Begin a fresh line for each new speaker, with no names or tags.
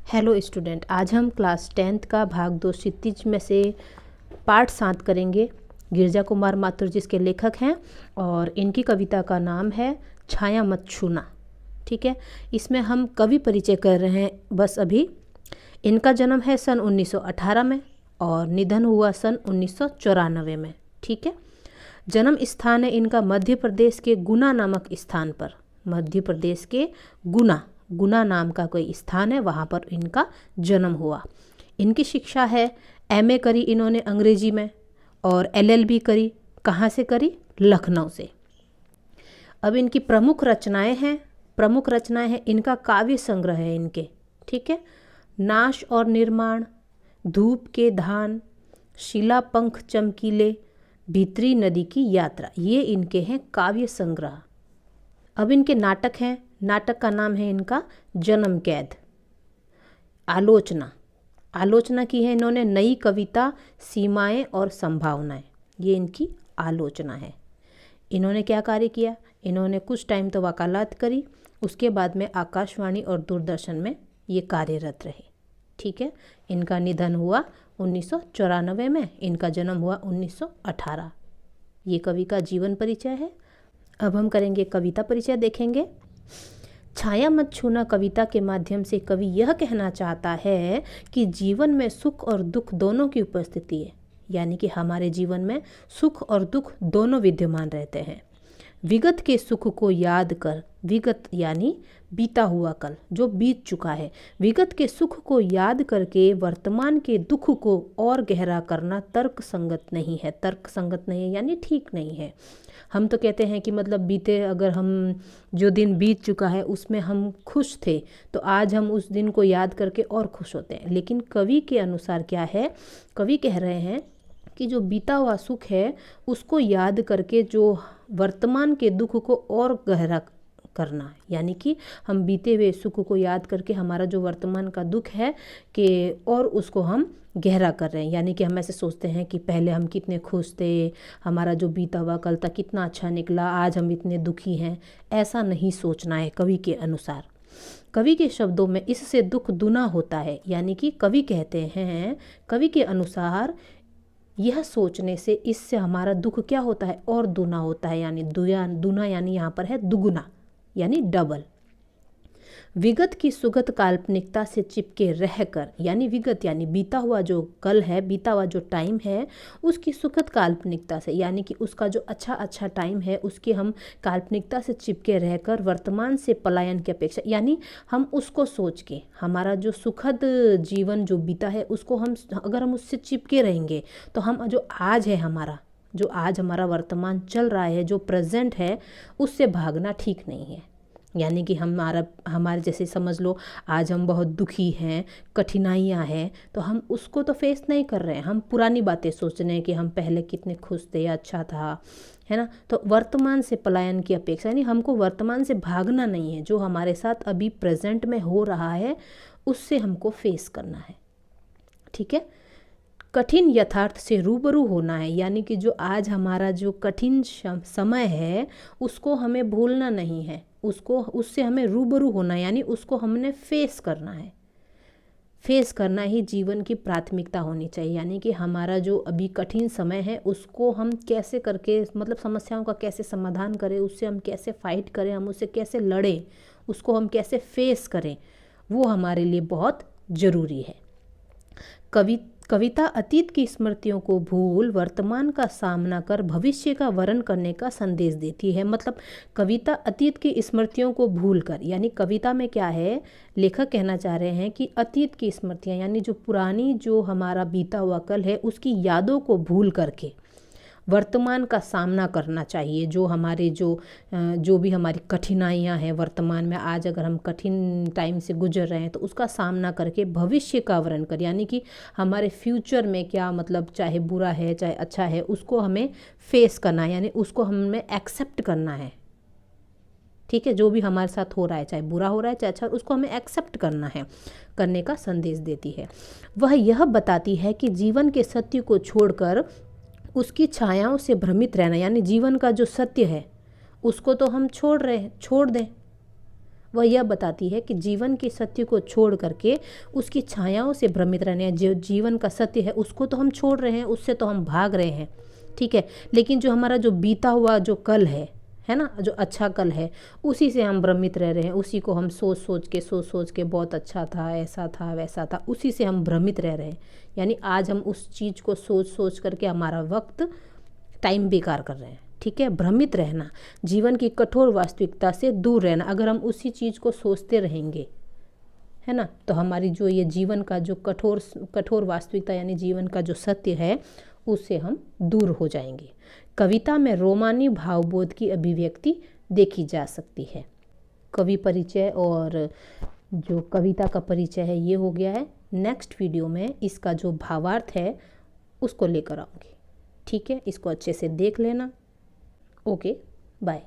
Hello student, आज हम class 10th का भाग 2 क्षितिज में से पाठ 7 करेंगे। गिरजा कुमार माथुर जिसके लेखक हैं और इनकी कविता का नाम है छाया मत छूना। ठीक है, इसमें हम कवि परिचय कर रहे हैं बस अभी। इनका जन्म है सन 1918 में और निधन हुआ सन 1994 में। ठीक है, जन्म स्थान है इनका मध्य प्रदेश के गुना नामक स्थान पर। मध्य प्रदेश के गुना नाम का कोई स्थान है, वहाँ पर इनका जन्म हुआ। इनकी शिक्षा है एमए करी इन्होंने अंग्रेजी में और एलएलबी करी। कहाँ से करी? लखनऊ से। अब इनकी प्रमुख रचनाएं हैं इनका काव्य संग्रह है इनके। ठीक है, नाश और निर्माण, धूप के धान, शिला पंख चमकीले, भीतरी नदी की यात्रा, ये इनके हैं काव्य संग्रह। अब इनके नाटक हैं। नाटक का नाम है इनका जन्म कैद। आलोचना की है इन्होंने नई कविता सीमाएं और संभावनाएं, ये इनकी आलोचना है। इन्होंने क्या कार्य किया? इन्होंने कुछ टाइम तो वकालत करी, उसके बाद में आकाशवाणी और दूरदर्शन में ये कार्यरत रहे। ठीक है, इनका निधन हुआ 1994 में, इनका जन्म हुआ 1918। ये कवि का जीवन परिचय है। अब हम करेंगे कविता परिचय, देखेंगे। छाया मत छूना कविता के माध्यम से कवि यह कहना चाहता है कि जीवन में सुख और दुख दोनों की उपस्थिति है, यानी कि हमारे जीवन में सुख और दुख दोनों विद्यमान रहते हैं। विगत के सुख को याद कर, विगत यानी बीता हुआ कल जो बीत चुका है, विगत के सुख को याद करके वर्तमान के दुख को और गहरा करना तर्क संगत नहीं है, यानी ठीक नहीं है। हम तो कहते हैं कि मतलब बीते, अगर हम जो दिन बीत चुका है उसमें हम खुश थे तो आज हम उस दिन को याद करके और खुश होते हैं। लेकिन कवि के अनुसार क्या है? कवि कह रहे हैं कि जो बीता हुआ सुख है उसको याद करके जो वर्तमान के दुख को और गहरा करना, यानी कि हम बीते हुए सुख को याद करके हमारा जो वर्तमान का दुख है कि और उसको हम गहरा कर रहे हैं। यानी कि हम ऐसे सोचते हैं कि पहले हम कितने खुश थे, हमारा जो बीता हुआ कल था कितना अच्छा निकला, आज हम इतने दुखी हैं। ऐसा नहीं सोचना है कवि के अनुसार। कवि के शब्दों में इससे दुख दुना होता है, यानी कि कवि कहते हैं, कवि के अनुसार यह सोचने से इससे हमारा दुख क्या होता है? और दुना होता है, यानी दुना यानी यहाँ पर है दुगुना, यानी डबल। विगत की सुगत काल्पनिकता से चिपके रहकर, यानी विगत यानी बीता हुआ जो कल है, बीता हुआ जो टाइम है, उसकी सुखद काल्पनिकता से, यानी कि उसका जो अच्छा टाइम है उसकी हम काल्पनिकता से चिपके रहकर वर्तमान से पलायन की अपेक्षा, यानी हम उसको सोच के हमारा जो सुखद जीवन जो बीता है उसको हम अगर हम उससे चिपके रहेंगे तो हम जो आज हमारा वर्तमान चल रहा है, जो प्रेजेंट है, उससे भागना ठीक नहीं है। यानी कि हमारे जैसे समझ लो आज हम बहुत दुखी हैं, कठिनाइयाँ हैं, तो हम उसको तो फेस नहीं कर रहे हैं, हम पुरानी बातें सोच रहे हैं कि हम पहले कितने खुश थे, अच्छा था, है ना। तो वर्तमान से पलायन की अपेक्षा, यानी हमको वर्तमान से भागना नहीं है, जो हमारे साथ अभी प्रेजेंट में हो रहा है उससे हमको फेस करना है। ठीक है, कठिन यथार्थ से रूबरू होना है, यानी कि जो आज हमारा जो कठिन समय है उसको हमें भूलना नहीं है, उससे हमें रूबरू होना है, यानी उसको हमने फेस करना है। फेस करना ही जीवन की प्राथमिकता होनी चाहिए। यानी कि हमारा जो अभी कठिन समय है उसको हम कैसे करके, मतलब समस्याओं का कैसे समाधान करें, उससे हम कैसे फाइट करें, हम उससे कैसे लड़ें, उसको हम कैसे फेस करें, वो हमारे लिए बहुत ज़रूरी है। कविता अतीत की स्मृतियों को भूल वर्तमान का सामना कर भविष्य का वर्ण करने का संदेश देती है। मतलब कविता अतीत की स्मृतियों को भूल कर, यानी कविता में क्या है, लेखक कहना चाह रहे हैं कि अतीत की स्मृतियाँ, यानी जो पुरानी जो हमारा बीता हुआ कल है उसकी यादों को भूल करके वर्तमान का सामना करना चाहिए। जो हमारे जो भी हमारी कठिनाइयाँ हैं वर्तमान में, आज अगर हम कठिन टाइम से गुजर रहे हैं तो उसका सामना करके भविष्य का वर्ण कर, यानी कि हमारे फ्यूचर में क्या, मतलब चाहे बुरा है चाहे अच्छा है, उसको हमें फेस करना है, यानी उसको हमें एक्सेप्ट करना है। ठीक है, जो भी हमारे साथ हो रहा है, चाहे बुरा हो रहा है चाहे अच्छा, उसको हमें एक्सेप्ट करने का संदेश देती है। वह यह बताती है कि जीवन के सत्य को छोड़कर उसकी छायाओं से भ्रमित रहना, यानी जीवन का जो सत्य है उसको तो हम छोड़ दें। वह यह बताती है कि जीवन के सत्य को छोड़ करके उसकी छायाओं से भ्रमित रहने, जो जीवन का सत्य है उसको तो हम छोड़ रहे हैं, उससे तो हम भाग रहे हैं, ठीक है, लेकिन जो हमारा जो बीता हुआ जो कल है ना, जो अच्छा कल है, उसी से हम भ्रमित रह रहे हैं, उसी को हम सोच सोच के बहुत अच्छा था, ऐसा था, वैसा था, उसी से हम भ्रमित रह रहे हैं। यानी आज हम उस चीज़ को सोच करके हमारा वक्त टाइम बेकार कर रहे हैं, ठीक है। भ्रमित रहना, जीवन की कठोर वास्तविकता से दूर रहना। अगर हम उसी चीज़ को सोचते रहेंगे, है ना, तो हमारी जो ये जीवन का जो कठोर वास्तविकता यानी जीवन का जो सत्य है उससे हम दूर हो जाएंगे। कविता में रोमानी भावबोध की अभिव्यक्ति देखी जा सकती है। कवि परिचय और जो कविता का परिचय है ये हो गया है। नेक्स्ट वीडियो में इसका जो भावार्थ है उसको लेकर आऊँगी, ठीक है। इसको अच्छे से देख लेना। Okay, bye.